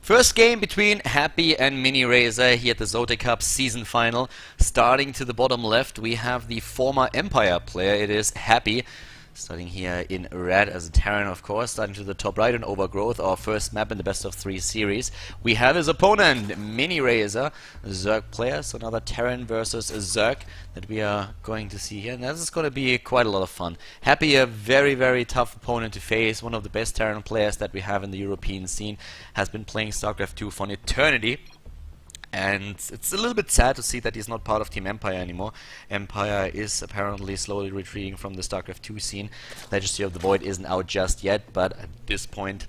First game between Happy and Miniraser here at the Dota Cup season final. Starting to the bottom left, we have the former Empire player. It is Happy. Starting here in red as a Terran, of course. Starting to the top right in Overgrowth, our first map in the best of 3 series. We have his opponent, Miniraser, Zerg player. So another Terran versus a Zerg that we are going to see here. And this is going to be quite a lot of fun. Happy, a very, very tough opponent to face. One of the best Terran players that we have in the European scene. Has been playing StarCraft 2 for an eternity. And it's a little bit sad to see that he's not part of Team Empire anymore. Empire is apparently slowly retreating from the StarCraft 2 scene. Legacy of the Void isn't out just yet, but at this point,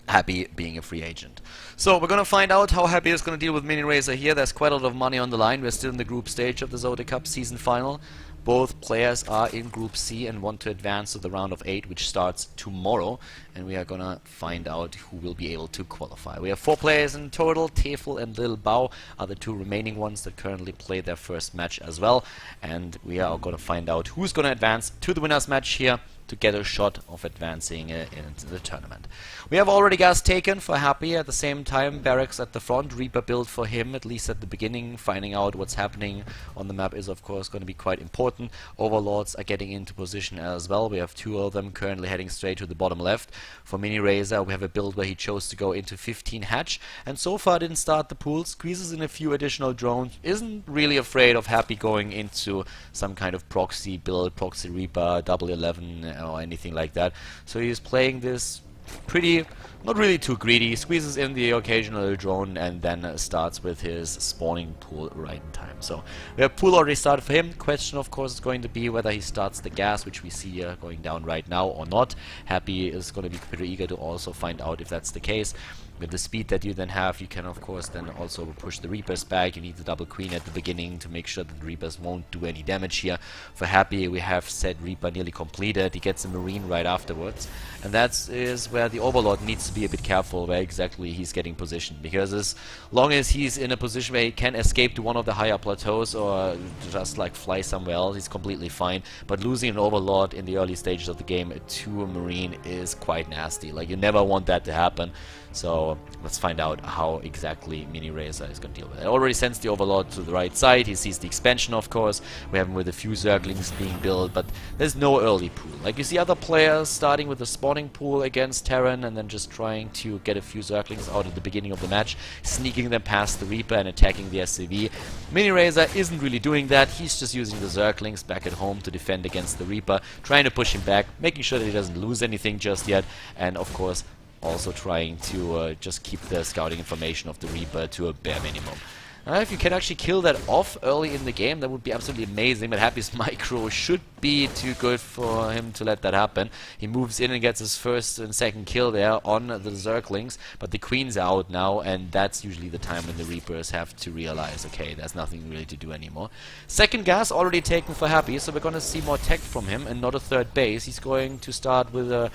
Happy being a free agent. So we're going to find out how Happy is going to deal with Miniraser here. There's quite a lot of money on the line. We're still in the group stage of the Dota Cup season final. Both players are in Group C and want to advance to the round of 8, which starts tomorrow. And we are gonna find out who will be able to qualify. We have 4 players in total. Tefel and Lil Bao are the 2 remaining ones that currently play their first match as well. And we are gonna find out who's gonna advance to the winners match here to get a shot of advancing into the tournament. We have already gas taken for Happy. At the same time, barracks at the front, Reaper build for him, at least at the beginning. Finding out what's happening on the map is of course going to be quite important. Overlords are getting into position as well. We have 2 of them currently heading straight to the bottom left. For Miniraser, we have a build where he chose to go into 15 hatch, and so far didn't start the pool, squeezes in a few additional drones, isn't really afraid of Happy going into some kind of proxy build, proxy Reaper, double 11 or anything like that. So he's playing this pretty, not really too greedy, squeezes in the occasional drone and then starts with his spawning pool right in time. So we have pool already started for him. Question of course is going to be whether he starts the gas, which we see going down right now, or not. Happy is going to be pretty eager to also find out if that's the case. With the speed that you then have, you can of course then also push the Reapers back. You need the double queen at the beginning to make sure that the Reapers won't do any damage here. For Happy, we have set Reaper nearly completed. He gets a Marine right afterwards. And that is where the Overlord needs to be a bit careful where exactly he's getting positioned. Because as long as he's in a position where he can escape to one of the higher plateaus or just like fly somewhere else, he's completely fine. But losing an Overlord in the early stages of the game to a Marine is quite nasty. Like, you never want that to happen. So let's find out how exactly Miniraser is going to deal with it. I already sends the Overlord to the right side. He sees the expansion, of course. We have him with a few Zerglings being built, but there's no early pool. Like, you see other players starting with the spawning pool against Terran and then just trying to get a few Zerglings out at the beginning of the match, sneaking them past the Reaper and attacking the SCV. Miniraser isn't really doing that. He's just using the Zerglings back at home to defend against the Reaper, trying to push him back, making sure that he doesn't lose anything just yet, and of course also trying to just keep the scouting information of the Reaper to a bare minimum. If you can actually kill that off early in the game, that would be absolutely amazing, but Happy's micro should be too good for him to let that happen. He moves in and gets his first and second kill there on the Zerglings, but the Queen's out now, and that's usually the time when the Reapers have to realize, okay, there's nothing really to do anymore. Second gas already taken for Happy, so we're going to see more tech from him and not a third base. He's going to start with a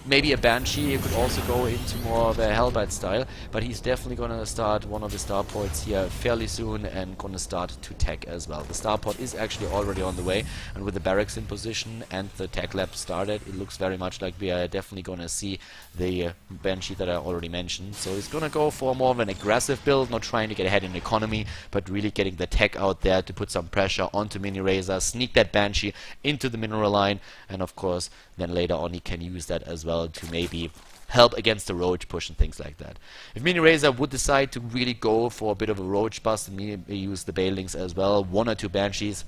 maybe a Banshee. He could also go into more of a Hellbite style, but he's definitely going to start one of the starports here fairly soon and going to start to tech as well. The starport is actually already on the way, and with the barracks in position and the tech lab started, it looks very much like we are definitely going to see the Banshee that I already mentioned. So he's going to go for more of an aggressive build, not trying to get ahead in economy, but really getting the tech out there to put some pressure onto Miniraser, sneak that Banshee into the mineral line, and of course then later on he can use that as well to maybe help against the roach push and things like that. If Miniraser would decide to really go for a bit of a roach bust and maybe use the Balings as well, 1 or 2 Banshees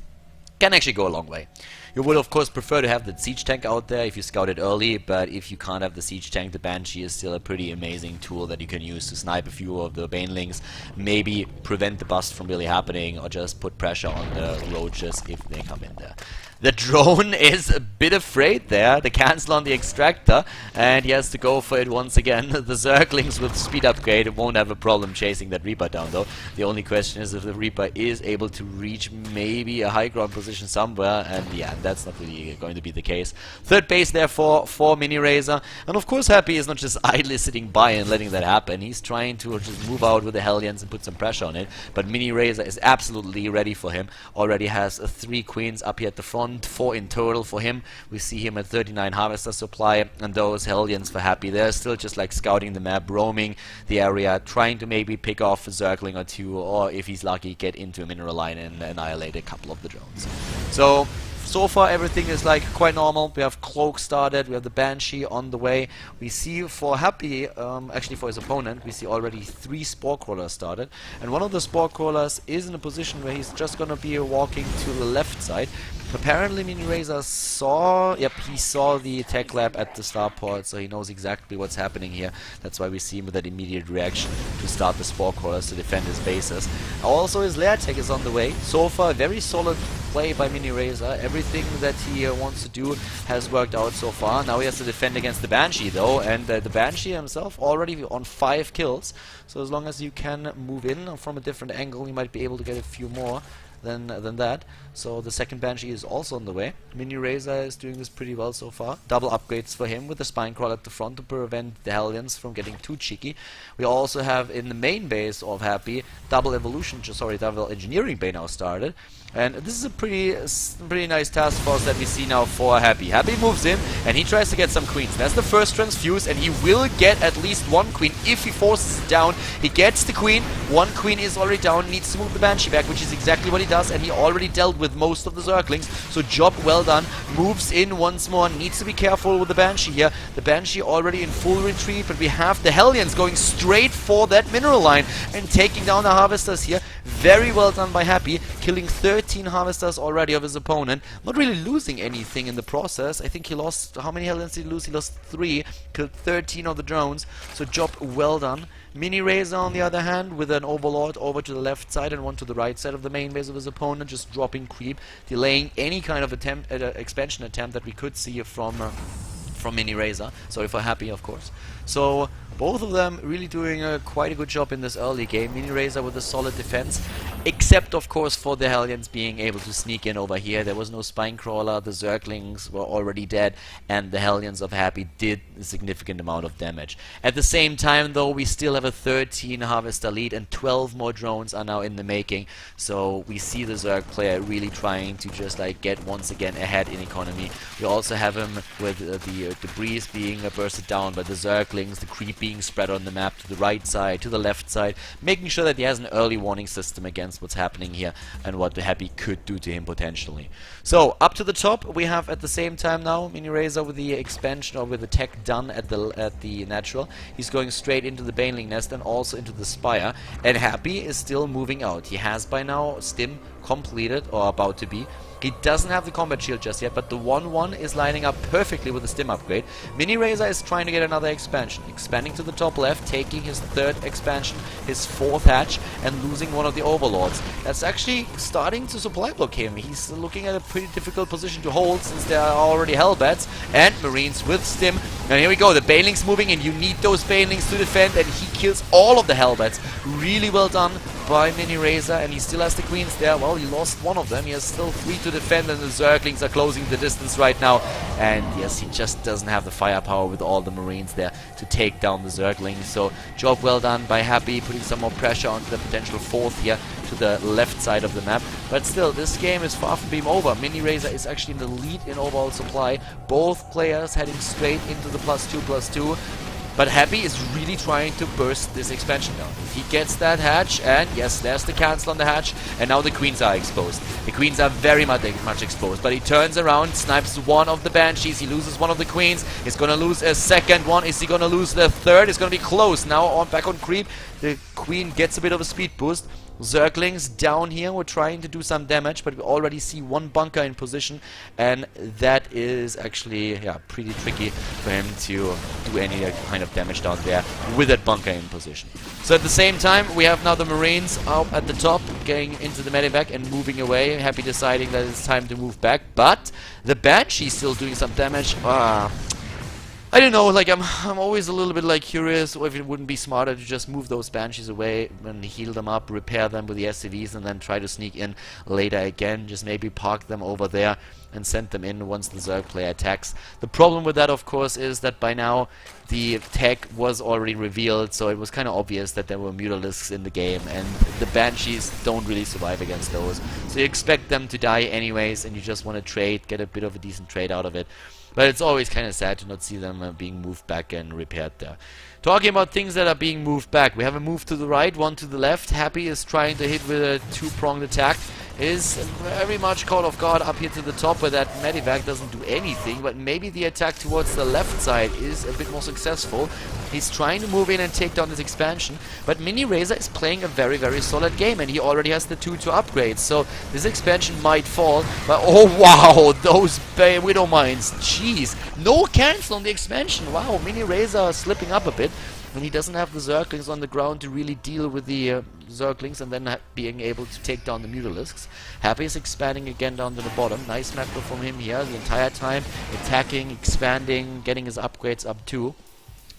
can actually go a long way. You would of course prefer to have the siege tank out there if you scout it early, but if you can't have the siege tank, the Banshee is still a pretty amazing tool that you can use to snipe a few of the Banelings, maybe prevent the bust from really happening, or just put pressure on the roaches if they come in there. The drone is a bit afraid there, the cancel on the extractor, and he has to go for it once again. The Zerglings with speed upgrade won't have a problem chasing that Reaper down though. The only question is if the Reaper is able to reach maybe a high ground position somewhere, and yeah, and that's not really going to be the case. Third base, therefore, for Miniraser. And of course, Happy is not just idly sitting by and letting that happen. He's trying to just move out with the Hellions and put some pressure on it. But Miniraser is absolutely ready for him. Already has 3 queens up here at the front, 4 in total for him. We see him at 39 Harvester supply, and those Hellions for Happy, they're still just like scouting the map, roaming the area, trying to maybe pick off a Zergling or 2, or if he's lucky, get into a mineral line and annihilate a couple of the drones. So far everything is like quite normal. We have Cloak started, we have the Banshee on the way. We see for Happy, actually for his opponent, we see already 3 Spore Crawlers started. And one of the Spore Crawlers is in a position where he's just gonna be walking to the left side. Apparently Miniraser saw, he saw the tech lab at the starport, so he knows exactly what's happening here. That's why we see him with that immediate reaction to start the Spore Crawlers to defend his bases. Also his lair tech is on the way. So far very solid play by Miniraser. Everything that he wants to do has worked out so far. Now he has to defend against the Banshee though, and the Banshee himself already on 5 kills. So as long as you can move in from a different angle, you might be able to get a few more than that. So the second Banshee is also on the way. Miniraser is doing this pretty well so far. Double upgrades for him with the Spine Crawl at the front to prevent the Hellions from getting too cheeky. We also have in the main base of Happy double Engineering Bay now started. And this is a pretty nice task force that we see now for Happy. Happy moves in and he tries to get some queens. That's the first transfuse, and he will get at least 1 queen if he forces it down. He gets the queen. 1 queen is already down. Needs to move the Banshee back, which is exactly what he does. And he already dealt with most of the Zerglings. So job well done. Moves in once more. Needs to be careful with the Banshee here. The Banshee already in full retreat, but we have the Hellions going straight for that mineral line and taking down the Harvesters here. Very well done by Happy, killing 13 Harvesters already of his opponent. Not really losing anything in the process. I think he lost, how many Hellions did he lose? He lost 3, killed 13 of the drones. So job well done. Miniraser on the other hand, with an Overlord over to the left side and one to the right side of the main base of his opponent, just dropping creep, delaying any kind of expansion attempt that we could see from Miniraser. Sorry for Happy, of course. So both of them really doing quite a good job in this early game. Miniraser with a solid defense, except of course for the Hellions being able to sneak in over here. There was no Spine Crawler, the Zerglings were already dead, and the Hellions of Happy did a significant amount of damage. At the same time though, we still have a 13 Harvester lead and 12 more drones are now in the making. So we see the Zerg player really trying to just like get once again ahead in economy. We also have him with the breeze being bursted down by the Zerglings, the creep being spread on the map to the right side, to the left side, making sure that he has an early warning system against what's happening here and what the Happy could do to him potentially. So up to the top we have at the same time now Miniraser with the expansion or with the tech done at the natural. He's going straight into the Baneling Nest and also into the Spire, and Happy is still moving out. He has by now Stim completed or about to be. He doesn't have the combat shield just yet, but the 1-1 is lining up perfectly with the Stim upgrade. Miniraser is trying to get another expansion, expanding to the top left, taking his 3rd expansion, his 4th hatch, and losing one of the Overlords. That's actually starting to supply block him. He's looking at a pretty difficult position to hold since there are already Hellbats and Marines with Stim. And here we go, the Banelings moving in. You need those Banelings to defend, and he kills all of the Hellbats. Really well done by Miniraser, and he still has the queens there. Well, he lost one of them. He has still 3 to defend, and the Zerglings are closing the distance right now. And yes, he just doesn't have the firepower with all the Marines there to take down the Zerglings. So job well done by Happy, putting some more pressure onto the potential 4th here to the left side of the map. But still, this game is far from being over. Miniraser is actually in the lead in overall supply. Both players heading straight into the +2/+2. But Happy is really trying to burst this expansion down. He gets that hatch, and yes, there's the cancel on the hatch, and now the queens are exposed. The queens are very much exposed, but he turns around, snipes one of the Banshees, he loses one of the queens, he's gonna lose a second one, is he gonna lose the third? It's gonna be close. Now back on creep, the queen gets a bit of a speed boost. Zerglings down here, we're trying to do some damage, but we already see 1 bunker in position, and that is actually pretty tricky for him to do any kind of damage down there with that bunker in position. So at the same time, we have now the Marines up at the top, getting into the medevac and moving away. Happy deciding that it's time to move back, but the Banshee still doing some damage. I don't know, like I'm always a little bit like curious if it wouldn't be smarter to just move those Banshees away and heal them up, repair them with the SCVs, and then try to sneak in later again. Just maybe park them over there and send them in once the Zerg player attacks. The problem with that, of course, is that by now the tech was already revealed, so it was kind of obvious that there were Mutalisks in the game, and the Banshees don't really survive against those. So you expect them to die anyways, and you just want to trade, get a bit of a decent trade out of it. But it's always kind of sad to not see them being moved back and repaired there. Talking about things that are being moved back, we have a move to the right, one to the left. Happy is trying to hit with a two-pronged attack. Is very much caught off guard up here to the top where that Medivac doesn't do anything, but maybe the attack towards the left side is a bit more successful. He's trying to move in and take down this expansion, but Miniraser is playing a very, very solid game, and he already has the 2 to upgrade, so this expansion might fall, but oh wow, those Widow Mines, jeez, no cancel on the expansion. Wow, Miniraser slipping up a bit, and he doesn't have the Zerglings on the ground to really deal with the Zerglings and then being able to take down the Mutalisks. Happy is expanding again down to the bottom. Nice macro from him here the entire time, attacking, expanding, getting his upgrades up too.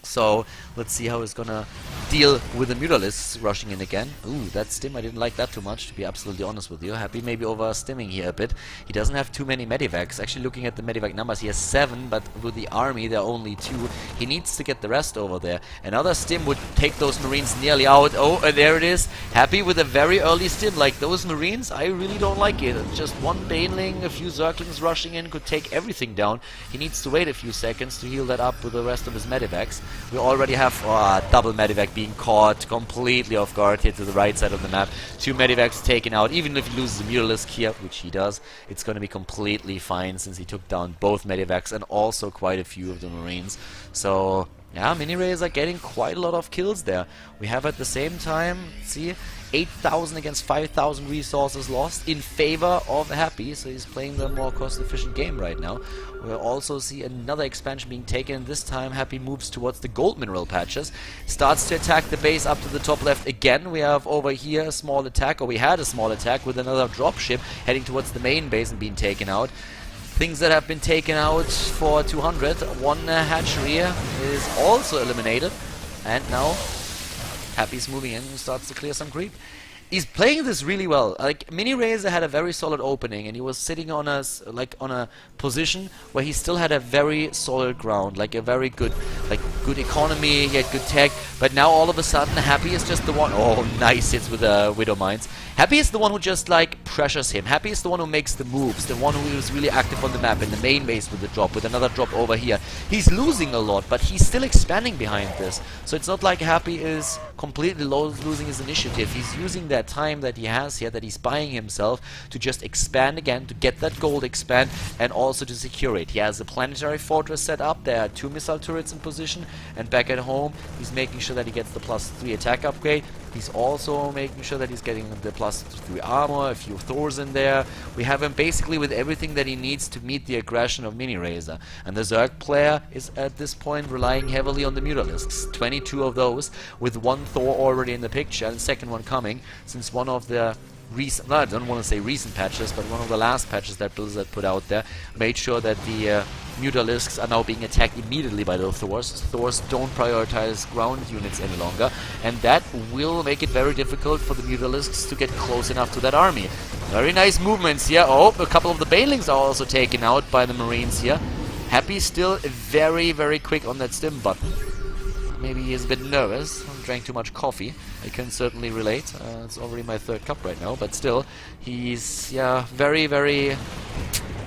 So let's see how he's gonna deal with the Mutalisks rushing in again. Ooh, that stim, I didn't like that too much, to be absolutely honest with you. Happy maybe over stimming here a bit. He doesn't have too many medivacs. Actually, looking at the medivac numbers, he has 7, but with the army there are only 2. He needs to get the rest over there. Another stim would take those Marines nearly out. Oh, and there it is. Happy with a very early stim. Like those Marines, I really don't like it. Just one Baneling, a few Zerglings rushing in could take everything down. He needs to wait a few seconds to heal that up with the rest of his medivacs. We already have double medivac being caught completely off guard here to the right side of the map. 2 medivacs taken out. Even if he loses the Mutalisk here, which he does, it's going to be completely fine since he took down both medivacs and also quite a few of the Marines. So yeah, Miniraser getting quite a lot of kills there. We have at the same time, see, 8,000 against 5,000 resources lost in favor of Happy, so he's playing the more cost-efficient game right now. We'll also see another expansion being taken. This time Happy moves towards the gold mineral patches, starts to attack the base up to the top left again. We have over here a small attack, or we had a small attack with another dropship heading towards the main base and being taken out. Things that have been taken out for 200. One hatchery is also eliminated, and now Happy's moving in and starts to clear some creep. He's playing this really well. Like, Miniraser had a very solid opening, and he was sitting on a position where he still had a very solid ground, like a very good, good economy. He had good tech. But now all of a sudden, Happy is just the one. Oh, nice hits with the Widow Mines. Happy is the one who just pressures him. Happy is the one who makes the moves, the one who is really active on the map in the main base with the drop, with another drop over here. He's losing a lot, but he's still expanding behind this. So it's not like Happy is completely losing his initiative. He's using that time that he has here, that he's buying himself, to just expand again, to get that gold expand, and also to secure it. He has a planetary fortress set up. There are 2 missile turrets in position, and back at home, he's making sure that he gets the +3 attack upgrade. He's also making sure that he's getting the +3 armor, a few Thors in there. We have him basically with everything that he needs to meet the aggression of Miniraser. And the Zerg player is at this point relying heavily on the Mutalisks. 22 of those, with 1 Thor already in the picture, and the second one coming, since one of the recent, I don't want to say recent patches, but one of the last patches that Blizzard put out there made sure that the Mutalisks are now being attacked immediately by the Thors. Thors don't prioritize ground units any longer, and that will make it very difficult for the Mutalisks to get close enough to that army. Very nice movements here. Oh, a couple of the Banelings are also taken out by the Marines here. Happy still very, very quick on that stim button. Maybe he's a bit nervous. Drank too much coffee. I can certainly relate. It's already my 3rd cup right now, but still, he's, yeah, very, very...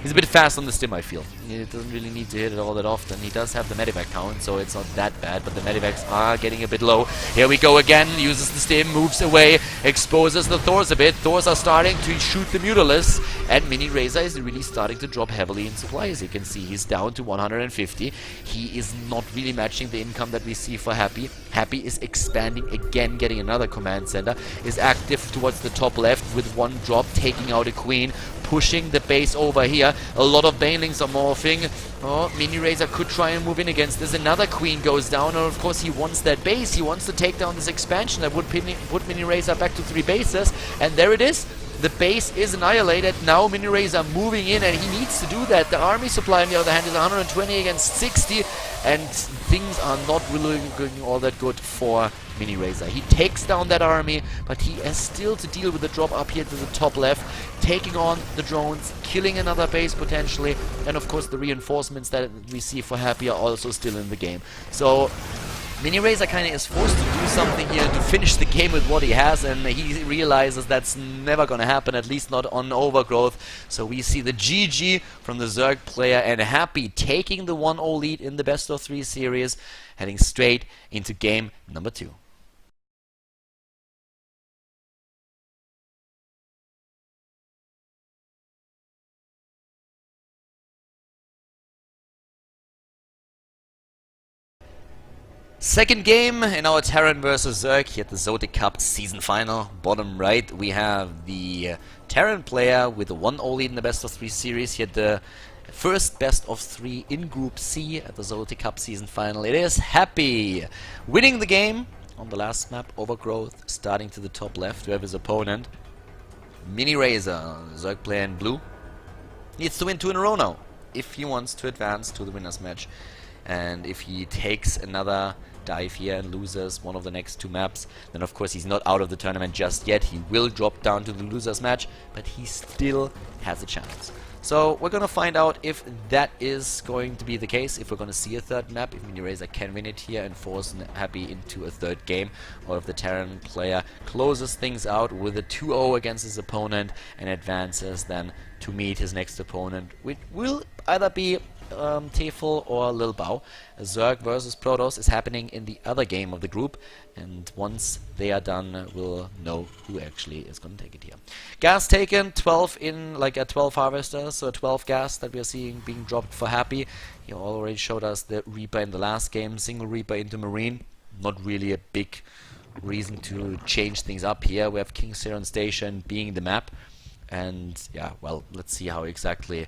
He's a bit fast on the stim, I feel. He doesn't really need to hit it all that often. He does have the medivac count, so it's not that bad, but the medivacs are getting a bit low. Here we go again. Uses the stim, moves away, exposes the Thors a bit. Thors are starting to shoot the Mutalisks, and Miniraser is really starting to drop heavily in supply. As you can see, he's down to 150. He is not really matching the income that we see for Happy. Happy is expanding again, getting another command center. Is active towards the top left with 1 drop, taking out a queen, pushing the base over here. A lot of Banelings are morphing. Oh, Miniraser could try and move in against this. Another queen goes down, and of course he wants that base. He wants to take down this expansion that would put Miniraser back to 3 bases. And there it is. The base is annihilated. Now Miniraser moving in, and he needs to do that. The army supply, on the other hand, is 120 against 60, and things are not really going all that good for Miniraser. He takes down that army, but he has still to deal with the drop up here to the top left, taking on the drones, killing another base potentially, and of course the reinforcements that we see for Happy are also still in the game. So Miniraser kind of is forced to do something here to finish the game with what he has, and he realizes that's never gonna happen, at least not on Overgrowth. So we see the GG from the Zerg player, and Happy taking the 1-0 lead in the best of 3 series, heading straight into game number 2. Second game in our Terran versus Zerg here at the Zota Cup season final. Bottom right, we have the Terran player with a 1-0 lead in the best of 3 series here at the first best of 3 in Group C at the Zota Cup season final. It is Happy winning the game on the last map, Overgrowth, starting to the top left. We have his opponent, Miniraser, Zerg player in blue. Needs to win 2 in a row now if he wants to advance to the winners match. And if he takes another dive here and loses one of the next 2 maps, then of course he's not out of the tournament just yet. He will drop down to the losers match, but he still has a chance. So we're gonna find out if that is going to be the case, if we're gonna see a third map, if Miniraser can win it here and force Happy into a third game, or if the Terran player closes things out with a 2-0 against his opponent and advances then to meet his next opponent, which will either be Tefl or Lil Bao. Zerg versus Protoss is happening in the other game of the group, and once they are done, we'll know who actually is going to take it here. Gas taken, 12 in, like a 12 harvester, so 12 gas that we are seeing being dropped for Happy. He already showed us the Reaper in the last game, single Reaper into Marine. Not really a big reason to change things up here. We have King Seron Station being the map, and yeah, well, let's see how exactly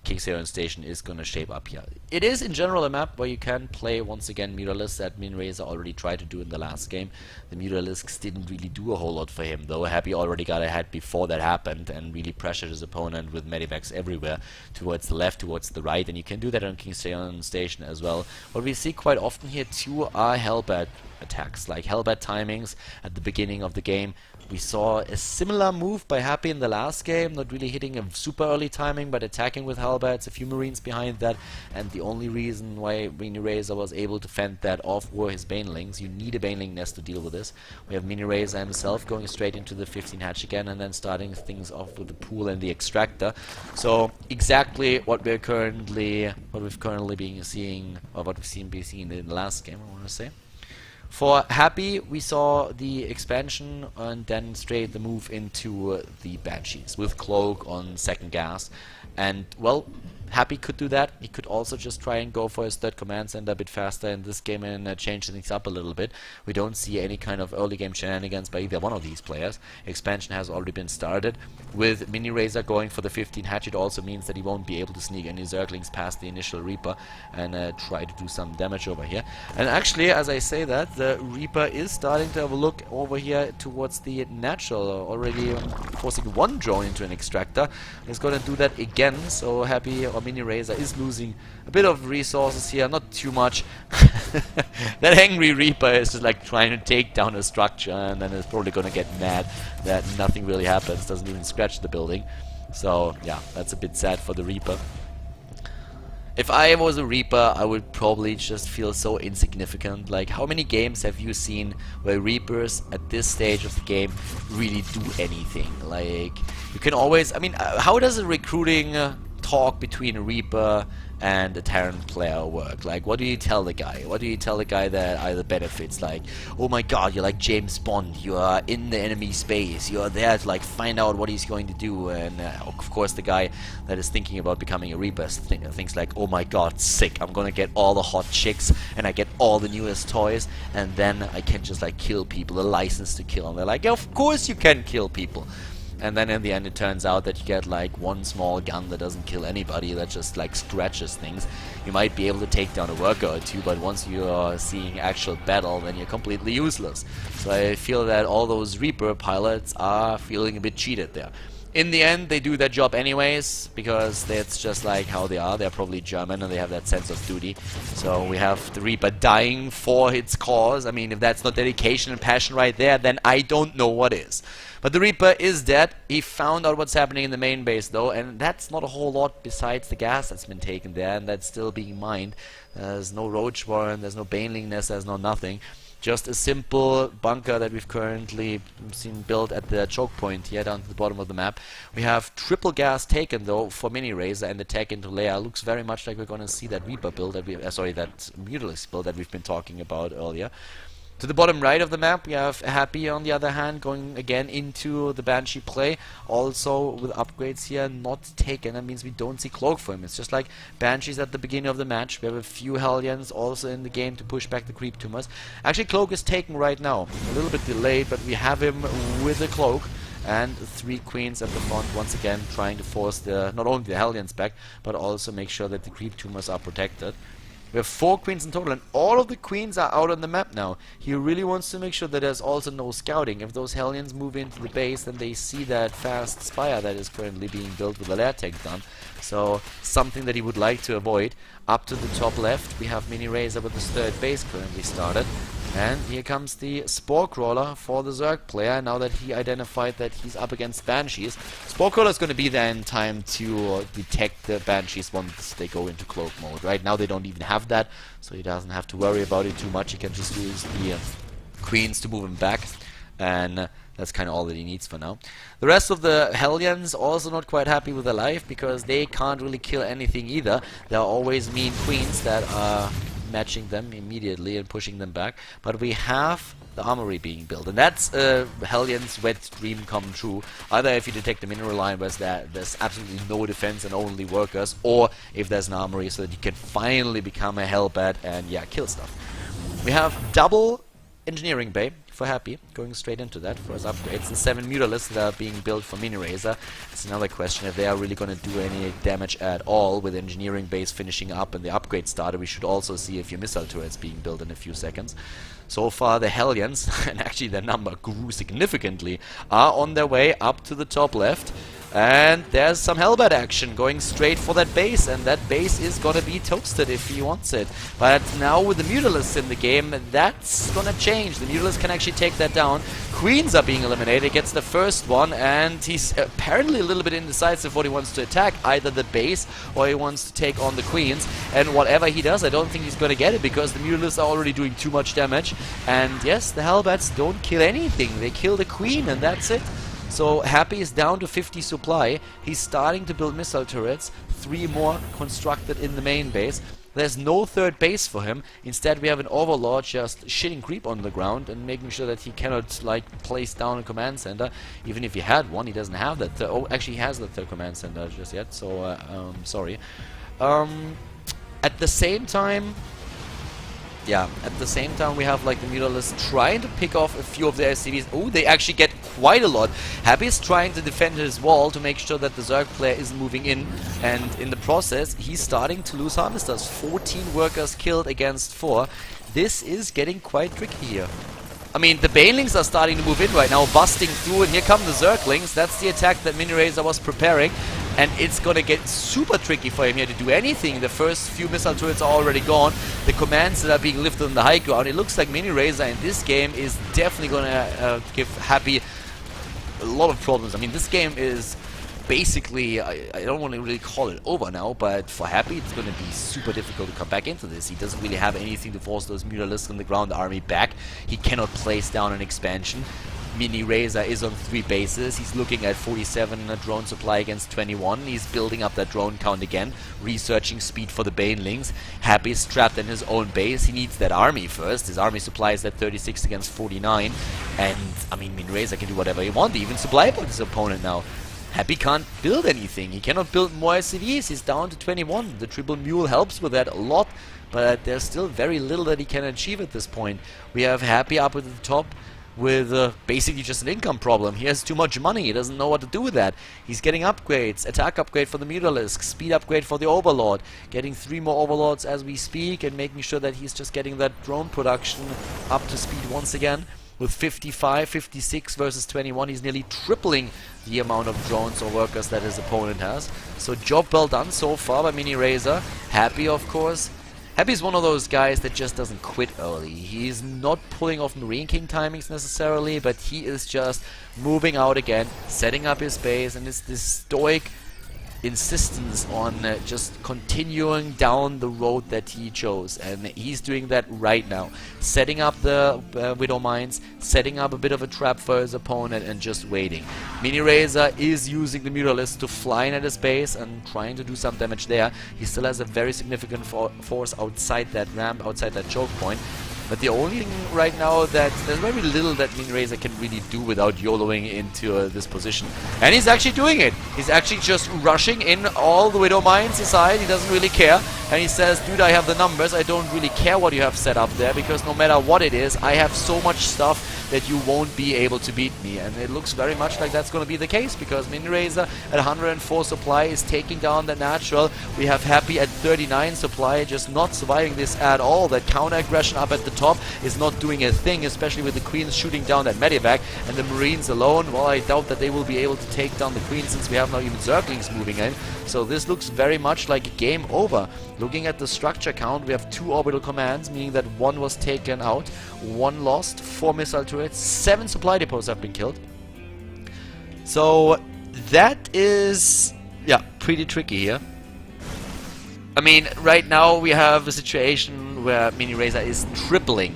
King Seron Station is going to shape up here. It is in general a map where you can play once again Mutalisks, that Miniraser already tried to do in the last game. The Mutalisks didn't really do a whole lot for him though. Happy already got ahead before that happened and really pressured his opponent with medivacs everywhere, towards the left, towards the right, and you can do that on King Seron Station as well. What we see quite often here too are Hellbat attacks, like Hellbat timings at the beginning of the game. We saw a similar move by Happy in the last game, not really hitting a super early timing, but attacking with Hellbats, a few Marines behind that, and the only reason why Miniraser was able to fend that off were his Banelings. You need a Baneling nest to deal with this. We have Miniraser himself going straight into the 15 hatch again, and then starting things off with the pool and the extractor. So exactly what we've currently been seeing, or what we've been seeing in the last game, I want to say. For Happy, we saw the expansion and then straight the move into the Banshees with Cloak on second gas. And, well, Happy could do that. He could also just try and go for his third command center a bit faster in this game and change things up a little bit. We don't see any kind of early game shenanigans by either one of these players. Expansion has already been started. With Miniraser going for the 15 hatch, it also means that he won't be able to sneak any Zerglings past the initial Reaper and try to do some damage over here. And actually, as I say that, the Reaper is starting to have a look over here towards the natural, already forcing one drone into an extractor. He's going to do that again, so Happy or Miniraser is losing a bit of resources here, not too much. That angry Reaper is just like trying to take down a structure, and then is probably going to get mad that nothing really happens, doesn't even scratch the building. So yeah, that's a bit sad for the Reaper. If I was a Reaper, I would probably just feel so insignificant. Like, how many games have you seen where Reapers at this stage of the game really do anything? Like, you can always, I mean, how does a recruiting talk between a Reaper and a Terran player work? Like, what do you tell the guy? What do you tell the guy that are the benefits? Like, oh my god, you're like James Bond, you are in the enemy space, you are there to like find out what he's going to do, and of course the guy that is thinking about becoming a Reaper thinks like, oh my god, sick, I'm gonna get all the hot chicks and I get all the newest toys, and then I can just like kill people, a license to kill, and they're like, yeah, of course you can kill people. and then in the end it turns out that you get like one small gun that doesn't kill anybody, that just like scratches things. You might be able to take down a worker or two, but once you're seeing actual battle, then you're completely useless. So I feel that all those Reaper pilots are feeling a bit cheated there. In the end, they do their job anyways, because that's just like how they are. They're probably German and they have that sense of duty. So we have the Reaper dying for its cause. I mean, if that's not dedication and passion right there, then I don't know what is. But the Reaper is dead. He found out what's happening in the main base though, and that's not a whole lot besides the gas that's been taken there, and that's still being mined. There's no Roach Warren, there's no Baneling Nest, there's no nothing. Just a simple bunker that we've currently seen built at the choke point here down to the bottom of the map. We have triple gas taken though for Miniraser, and the tech into Leia looks very much like we're going to see that Reaper build that that Mutalisk build that we've been talking about earlier. To the bottom right of the map, we have Happy on the other hand going again into the Banshee play, also with upgrades here not taken. That means we don't see Cloak for him. It's just like Banshees at the beginning of the match. We have a few Hellions also in the game to push back the creep tumors. Actually, Cloak is taken right now. A little bit delayed, but we have him with a Cloak. And 3 Queens at the front once again trying to force not only the Hellions back, but also make sure that the creep tumors are protected. We have 4 Queens in total, and all of the Queens are out on the map now. He really wants to make sure that there's also no scouting. If those Hellions move into the base, then they see that fast Spire that is currently being built with the lair tech done. So, something that he would like to avoid. Up to the top left, we have Miniraser with his 3rd base currently started. And here comes the Spore Crawler for the Zerg player, now that he identified that he's up against Banshees. Spore Crawler is going to be there in time to detect the Banshees once they go into cloak mode. Right now they don't even have that, so he doesn't have to worry about it too much. He can just use the Queens to move him back, and that's kind of all that he needs for now. The rest of the Hellions also not quite happy with their life, because they can't really kill anything either. There are always mean Queens that are matching them immediately and pushing them back, but we have the armory being built, and that's Hellion's wet dream come true. Either if you detect the mineral line where there's absolutely no defense and only workers, or if there's an armory so that you can finally become a Hellbat and yeah, kill stuff. We have double engineering bay for Happy, going straight into that for his upgrades. The 7 Mutalisks that are being built for Miniraser. It's another question if they are really going to do any damage at all. With engineering base finishing up and the upgrade started, we should also see a few missile turrets being built in a few seconds. So far the Hellions, and actually their number grew significantly, are on their way up to the top left. And there's some Hellbat action going straight for that base, and that base is gonna be toasted if he wants it. But now with the Mutalisks in the game, that's gonna change. The Mutalisks can actually take that down. Queens are being eliminated, gets the first one, and he's apparently a little bit indecisive what he wants to attack, either the base or he wants to take on the Queens. And whatever he does, I don't think he's gonna get it, because the Mutalisks are already doing too much damage. And yes, the Hellbats don't kill anything, they kill the Queen and that's it. So Happy is down to 50 supply. He's starting to build missile turrets. 3 more constructed in the main base. There's no 3rd base for him. Instead we have an Overlord just shitting creep on the ground and making sure that he cannot like place down a command center. Even if he had one, he doesn't have that. Oh, actually he has the 3rd command center just yet, so sorry. At the same time, we have like the Mutalisks trying to pick off a few of the SCVs. Oh, they actually get quite a lot. Happy is trying to defend his wall to make sure that the Zerg player isn't moving in, and in the process he's starting to lose Harvesters. 14 workers killed against 4. This is getting quite tricky here. I mean, the Banelings are starting to move in right now, busting through, and here come the Zerglings. That's the attack that Miniraser was preparing, and it's gonna get super tricky for him here to do anything. The first few missile turrets are already gone. The commands that are being lifted on the high ground. It looks like Miniraser in this game is definitely gonna give Happy a lot of problems. I mean, this game is basically, I don't want to really call it over now, but for Happy it's going to be super difficult to come back into this. He doesn't really have anything to force those Mutalisks on the ground army back. He cannot place down an expansion. Miniraser is on 3 bases. He's looking at 47 drone supply against 21. He's building up that drone count again, researching speed for the Banelings. Happy is trapped in his own base. He needs that army first. His army supply is at 36 against 49. And, I mean, Miniraser can do whatever he wants. Even supply point his opponent now. Happy can't build anything. He cannot build more SCVs. He's down to 21. The triple mule helps with that a lot, but there's still very little that he can achieve at this point. We have Happy up at the top. with basically just an income problem. He has too much money. He doesn't know what to do with that. He's getting upgrades. Attack upgrade for the Miniraser, speed upgrade for the Overlord. Getting 3 more Overlords as we speak and making sure that he's just getting that drone production up to speed once again. With 55, 56 versus 21, he's nearly tripling the amount of drones or workers that his opponent has. So job well done so far by Miniraser. Happy, of course. Happy's one of those guys that just doesn't quit early. He's not pulling off Marine King timings necessarily, but he is just moving out again, setting up his base, and it's this stoic insistence on just continuing down the road that he chose, and he's doing that right now, setting up the Widow Mines, setting up a bit of a trap for his opponent and just waiting. Miniraser is using the Muralist to fly in at his base and trying to do some damage there. He still has a very significant force outside that ramp, outside that choke point. But the only thing right now that there's very little that Miniraser can really do without YOLOing into this position. And he's actually doing it. He's actually just rushing in all the Widow Mines aside. He doesn't really care. And he says, dude, I have the numbers. I don't really care what you have set up there, because no matter what it is, I have so much stuff that you won't be able to beat me. And it looks very much like that's going to be the case, because Miniraser at 104 supply is taking down the natural. We have Happy at 39 supply, just not surviving this at all. That counter aggression up at the top is not doing a thing, especially with the Queens shooting down that Medivac, and the Marines alone. Well, I doubt that they will be able to take down the Queens, since we have now even Zerglings moving in. So this looks very much like game over. Looking at the structure count, we have 2 orbital commands, meaning that 1 was taken out, 1 lost, 4 missile turrets, 7 supply depots have been killed. So that is, yeah, pretty tricky here. I mean, right now we have a situation where Miniraser is tripling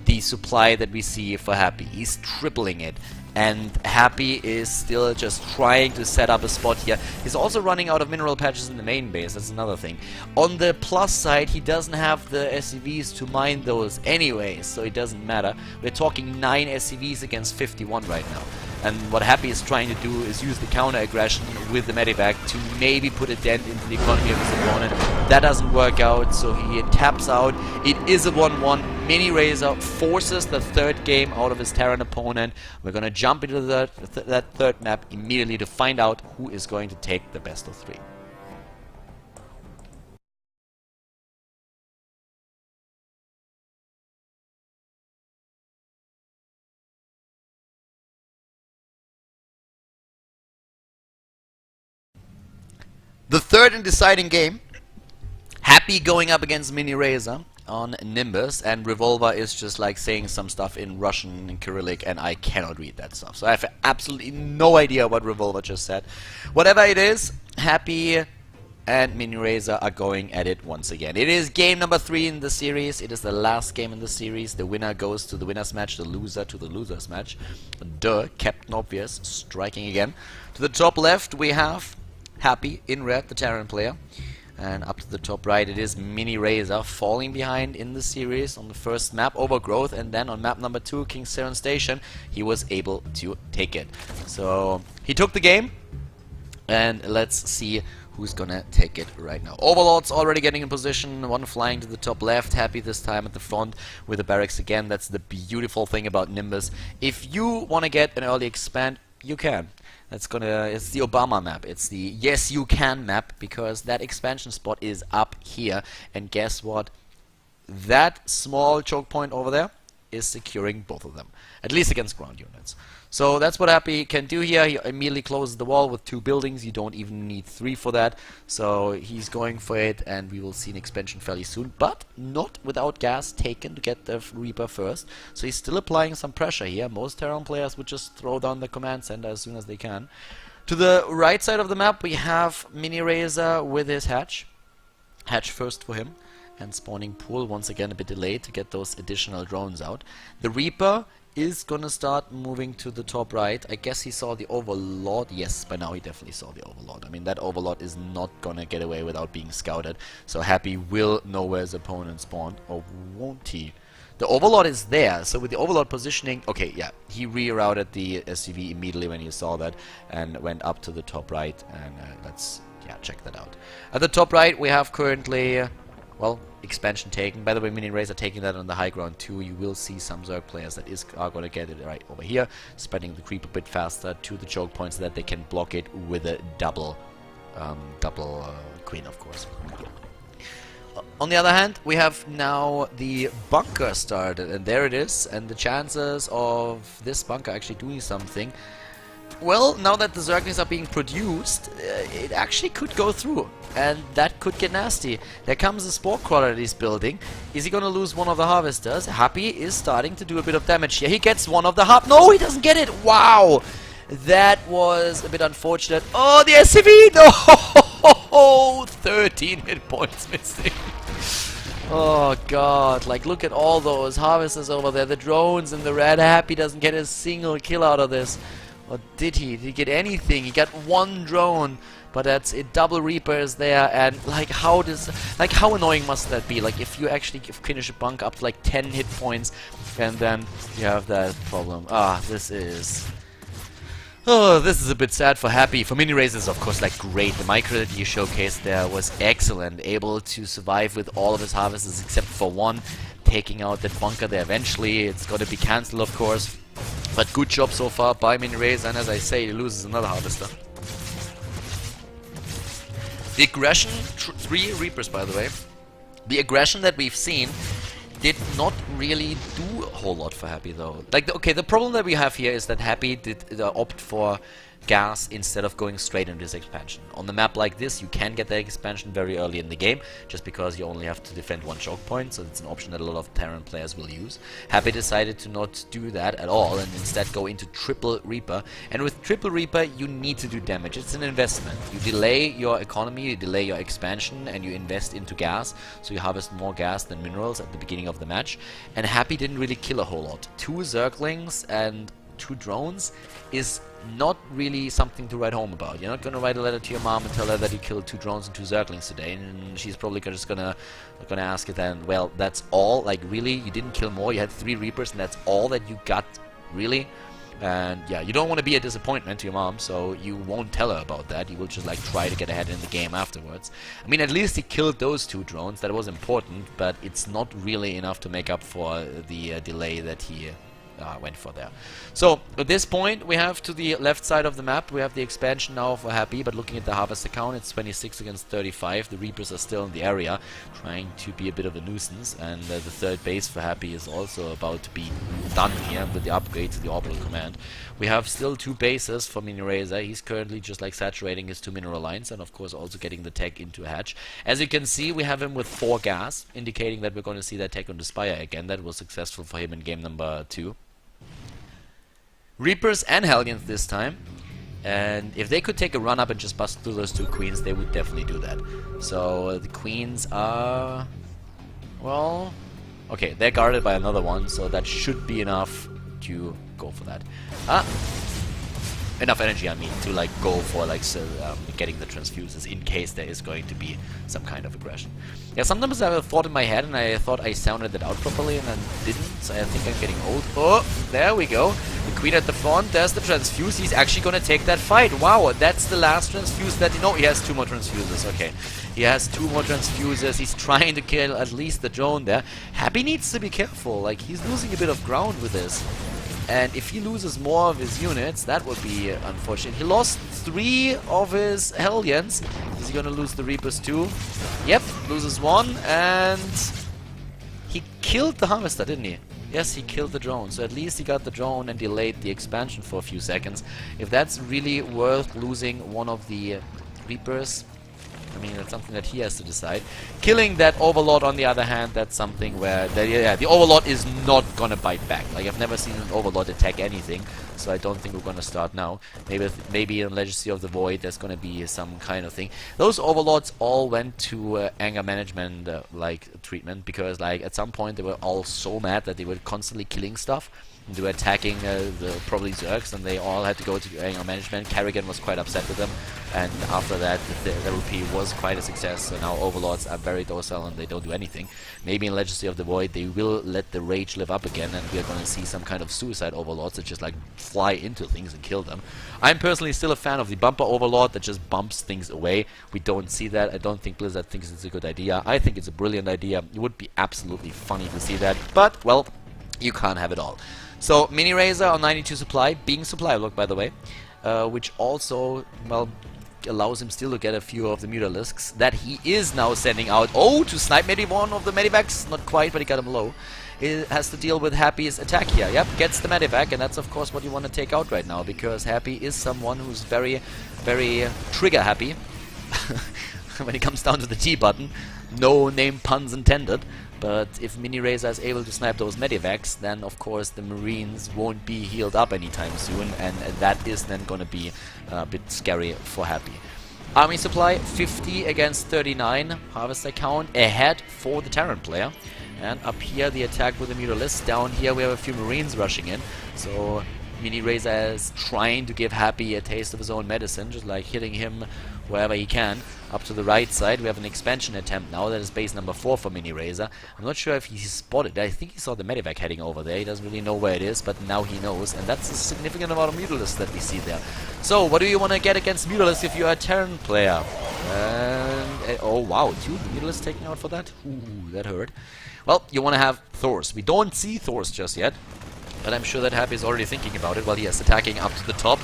the supply that we see for Happy. He's tripling it. And Happy is still just trying to set up a spot here. He's also running out of mineral patches in the main base. That's another thing. On the plus side, he doesn't have the SCVs to mine those anyways, so it doesn't matter. We're talking 9 SCVs against 51 right now. And what Happy is trying to do is use the counter aggression with the Medivac to maybe put a dent into the economy of his opponent. That doesn't work out, so he taps out. It is a 1-1. Miniraser forces the 3rd game out of his Terran opponent. We're gonna jump into that 3rd map immediately to find out who is going to take the best of 3. The 3rd and deciding game, Happy going up against Miniraser on Nimbus, and Revolver is just like saying some stuff in Russian and Cyrillic, and I cannot read that stuff. So I have absolutely no idea what Revolver just said. Whatever it is, Happy and Miniraser are going at it once again. It is game number 3 in the series. It is the last game in the series. The winner goes to the winner's match, the loser to the loser's match. Duh, Captain Obvious, striking again. To the top left we have Happy in red, the Terran player. And up to the top right it is Miniraser falling behind in the series on the first map, Overgrowth, and then on map number 2, King Saren Station, he was able to take it. So he took the game, and let's see who's gonna take it right now. Overlord's already getting in position, 1 flying to the top left, Happy this time at the front with the barracks again. That's the beautiful thing about Nimbus. If you wanna get an early expand, you can. It's the Obama map. It's the yes you can map, because that expansion spot is up here. And guess what? That small choke point over there is securing both of them, at least against ground units. So that's what Happy can do here. He immediately closes the wall with 2 buildings. You don't even need 3 for that. So he's going for it, and we will see an expansion fairly soon, but not without gas taken to get the Reaper first. So he's still applying some pressure here. Most Terran players would just throw down the command center as soon as they can. To the right side of the map we have Miniraser with his hatch. Hatch first for him. And spawning pool once again a bit delayed to get those additional drones out. The Reaper is gonna start moving to the top right. I guess he saw the Overlord. Yes, by now he definitely saw the Overlord. I mean, that Overlord is not gonna get away without being scouted. So Happy will know where his opponent spawned, or won't he? The Overlord is there, so with the Overlord positioning, okay, yeah, he rerouted the SCV immediately when he saw that and went up to the top right, and let's, yeah, check that out. At the top right we have currently well, expansion taken. By the way, Miniraser taking that on the high ground too. You will see some Zerg players that are going to get it right over here, spreading the creep a bit faster to the choke point so that they can block it with a double queen, of course. On the other hand, we have now the bunker started, and there it is, and the chances of this bunker actually doing something, well, now that the Zerglings are being produced, it actually could go through, and that could get nasty. There comes a Spore Crawler that he's building. Is he gonna lose one of the Harvesters? Happy is starting to do a bit of damage here. He gets one of the No, he doesn't get it! Wow! That was a bit unfortunate. Oh, the SCV! No! 13 hit points missing. Oh god, like look at all those Harvesters over there, the drones and the red. Happy doesn't get a single kill out of this. Or did he? Did he get anything? He got one drone, but that's it. Double Reapers there, and like how annoying must that be? Like if you actually finish a bunk up to like 10 hit points, and then you have that problem. This is a bit sad for Happy. For Miniraser is of course like great. The micro that you showcased there was excellent, able to survive with all of his harvesters except for one, taking out that bunker there eventually. It's got to be cancelled, of course. But good job so far by Miniraser, and as I say, he loses another Harvester. The aggression, 3 Reapers by the way, the aggression that we've seen did not really do a whole lot for Happy though. Like, okay, the problem that we have here is that Happy did opt for gas instead of going straight into this expansion. On the map like this, you can get that expansion very early in the game, just because you only have to defend one choke point, so it's an option that a lot of Terran players will use. Happy decided to not do that at all, and instead go into triple Reaper. And with triple Reaper, you need to do damage. It's an investment. You delay your economy, you delay your expansion, and you invest into gas, so you harvest more gas than minerals at the beginning of the match. And Happy didn't really kill a whole lot. 2 Zerglings and 2 drones is not really something to write home about. You're not going to write a letter to your mom and tell her that you killed 2 drones and 2 Zerglings today, and she's probably just gonna ask you then, well, that's all? Like, really? You didn't kill more? You had 3 Reapers and that's all that you got? Really? And yeah, you don't want to be a disappointment to your mom, so you won't tell her about that. You will just like try to get ahead in the game afterwards. I mean, at least he killed those 2 drones. That was important, but it's not really enough to make up for the delay that he went for there. So at this point, we have to the left side of the map, we have the expansion now for Happy, but looking at the harvester count, it's 26 against 35. The Reapers are still in the area, trying to be a bit of a nuisance, and the 3rd base for Happy is also about to be done here with the upgrade to the orbital command. We have still 2 bases for Miniraser. He's currently just like saturating his 2 mineral lines, and of course also getting the tech into a hatch. As you can see, we have him with 4 gas, indicating that we're going to see that tech on the Spire again. That was successful for him in game number 2. Reapers and Hellions this time, and if they could take a run up and just bust through those 2 queens, they would definitely do that. So the queens are, well, okay, they're guarded by another one, so that should be enough to go for that. Enough energy, I mean, to like go for like getting the transfuses in case there is going to be some kind of aggression. Yeah, sometimes I have a thought in my head and I thought I sounded that out properly and then didn't, so I think I'm getting old. Oh, there we go. The queen at the front, there's the transfuse. He's actually gonna take that fight. Wow, that's the last transfuse that, no, he has 2 more transfuses, okay. He has 2 more transfuses. He's trying to kill at least the drone there. Happy needs to be careful, like he's losing a bit of ground with this. And if he loses more of his units, that would be unfortunate. He lost 3 of his Hellions. Is he gonna lose the Reapers too? Yep, loses 1, and he killed the Harvester, didn't he? Yes, he killed the drone, so at least he got the drone and delayed the expansion for a few seconds. If that's really worth losing one of the Reapers, I mean, that's something that he has to decide. Killing that Overlord, on the other hand, that's something where the Overlord is not gonna bite back. Like, I've never seen an Overlord attack anything, so I don't think we're gonna start now. Maybe in Legacy of the Void there's gonna be some kind of thing. Those Overlords all went to anger management like treatment, because like at some point they were all so mad that they were constantly killing stuff. They were attacking probably Zergs, and they all had to go to anger management. Kerrigan was quite upset with them. and after that the therapy was quite a success. So now Overlords are very docile and they don't do anything. Maybe in Legacy of the Void they will let the rage live up again, and we are going to see some kind of suicide Overlords that just like fly into things and kill them. I'm personally still a fan of the bumper Overlord that just bumps things away. We don't see that. I don't think Blizzard thinks it's a good idea. I think it's a brilliant idea. It would be absolutely funny to see that, but well, you can't have it all. So Miniraser on 92 supply, being supply lock by the way, which also, well, allows him still to get a few of the Mutalisks that he is now sending out. Oh, to snipe maybe one of the Medivacs, not quite, but he got him low. It has to deal with Happy's attack here. Yep, gets the Medivac, and that's of course what you want to take out right now, because Happy is someone who's very, very trigger happy when it comes down to the T button. No name puns intended. But if Miniraser is able to snipe those Medivacs, then of course the Marines won't be healed up anytime soon, and that is then gonna be a bit scary for Happy. Army supply 50 against 39, harvester count ahead for the Terran player. And up here the attack with the Mutalisk. Down here we have a few Marines rushing in, so Miniraser is trying to give Happy a taste of his own medicine, just like hitting him wherever he can. Up to the right side we have an expansion attempt now. That is base number 4 for Miniraser. I'm not sure if he spotted. I think he saw the Medivac heading over there. He doesn't really know where it is, but now he knows, and that's a significant amount of Mutalisks that we see there. So what do you want to get against Mutalisks if you are a Terran player? Oh wow, 2 Mutalisks taken out for that? Ooh, that hurt. Well, you want to have Thors. We don't see Thors just yet, but I'm sure that Happy is already thinking about it while he is attacking up to the top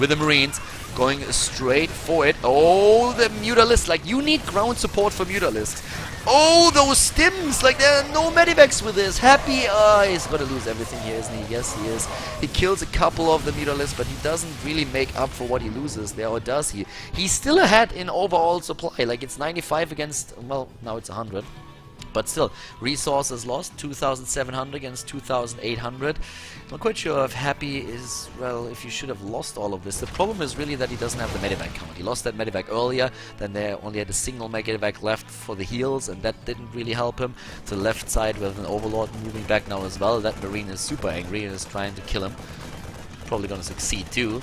with the Marines, going straight for it. Oh, the Mutalisks. Like, you need ground support for Mutalisks. Oh, those stims. Like, there are no Medivacs with this. Happy. He's going to lose everything here, isn't he? Yes, he is. He kills a couple of the Mutalisks, but he doesn't really make up for what he loses there, or does he? He's still ahead in overall supply. Like, it's 95 against, well, now it's 100. But still, resources lost, 2,700 against 2,800. Not quite sure if Happy is, well, if you should have lost all of this. The problem is really that he doesn't have the Medivac count. He lost that Medivac earlier, then they only had a single Medivac left for the heals, and that didn't really help him. To the left side with an Overlord moving back now as well. That Marine is super angry and is trying to kill him. Probably gonna succeed too.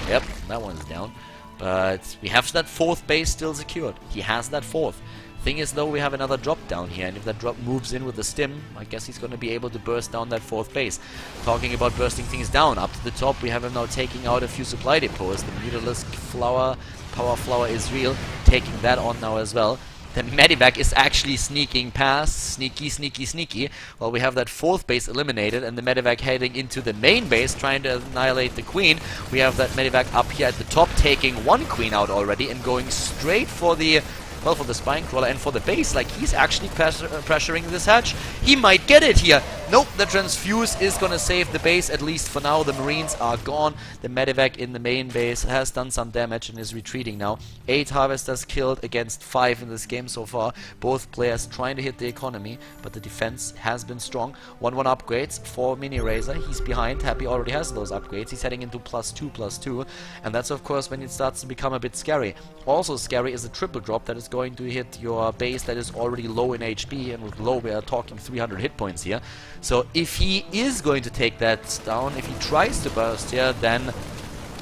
Yep, that one's down. But we have that 4th base still secured. He has that 4th. Thing is though, we have another drop down here, and if that drop moves in with the stim, I guess he's going to be able to burst down that 4th base. Talking about bursting things down, up to the top we have him now taking out a few supply depots. The Mutalisk Flower, Power Flower is real, taking that on now as well. The Medivac is actually sneaking past, sneaky, sneaky, sneaky, while we have that 4th base eliminated, and the Medivac heading into the main base, trying to annihilate the Queen. We have that Medivac up here at the top, taking one Queen out already, and going straight for the, well, for the Spine Crawler and for the base. Like, he's actually pressuring this hatch. He might get it here. Nope, the Transfuse is gonna save the base, at least for now. The Marines are gone. The Medivac in the main base has done some damage and is retreating now. 8 Harvesters killed against 5 in this game so far. Both players trying to hit the economy, but the defense has been strong. 1-1 upgrades for Miniraser. He's behind. Happy already has those upgrades. He's heading into +2/+2, and that's of course when it starts to become a bit scary. Also scary is a triple drop that is going to hit your base that is already low in HP, and with low we are talking 300 hit points here. So if he is going to take that down, if he tries to burst here, then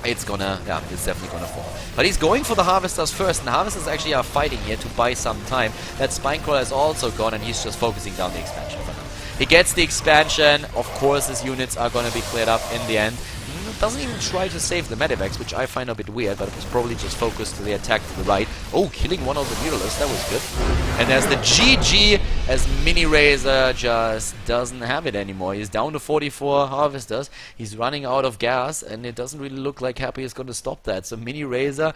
it's gonna, yeah, it's definitely gonna fall. But he's going for the Harvesters first, and the Harvesters actually are fighting here to buy some time. That Spinecrawler is also gone, and he's just focusing down the expansion for now. He gets the expansion, of course his units are gonna be cleared up in the end. Doesn't even try to save the Medivacs, which I find a bit weird, but it was probably just focused to the attack to the right. Oh, killing one of the Mutalisks, that was good. And there's the GG, as Miniraser just doesn't have it anymore. He's down to 44 Harvesters, he's running out of gas, and it doesn't really look like Happy is going to stop that. So Miniraser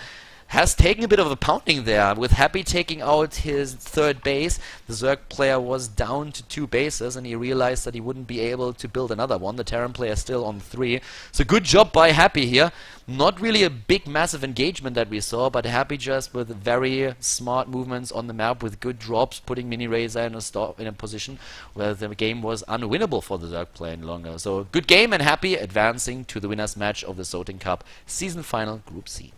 has taken a bit of a pounding there, with Happy taking out his 3rd base. The Zerg player was down to 2 bases, and he realized that he wouldn't be able to build another one. The Terran player still on 3. So good job by Happy here. Not really a big massive engagement that we saw, but Happy just with very smart movements on the map with good drops, putting Miniraser in a position where the game was unwinnable for the Zerg player any longer. So good game, and Happy advancing to the winners match of the Zotin Cup Season Final Group C.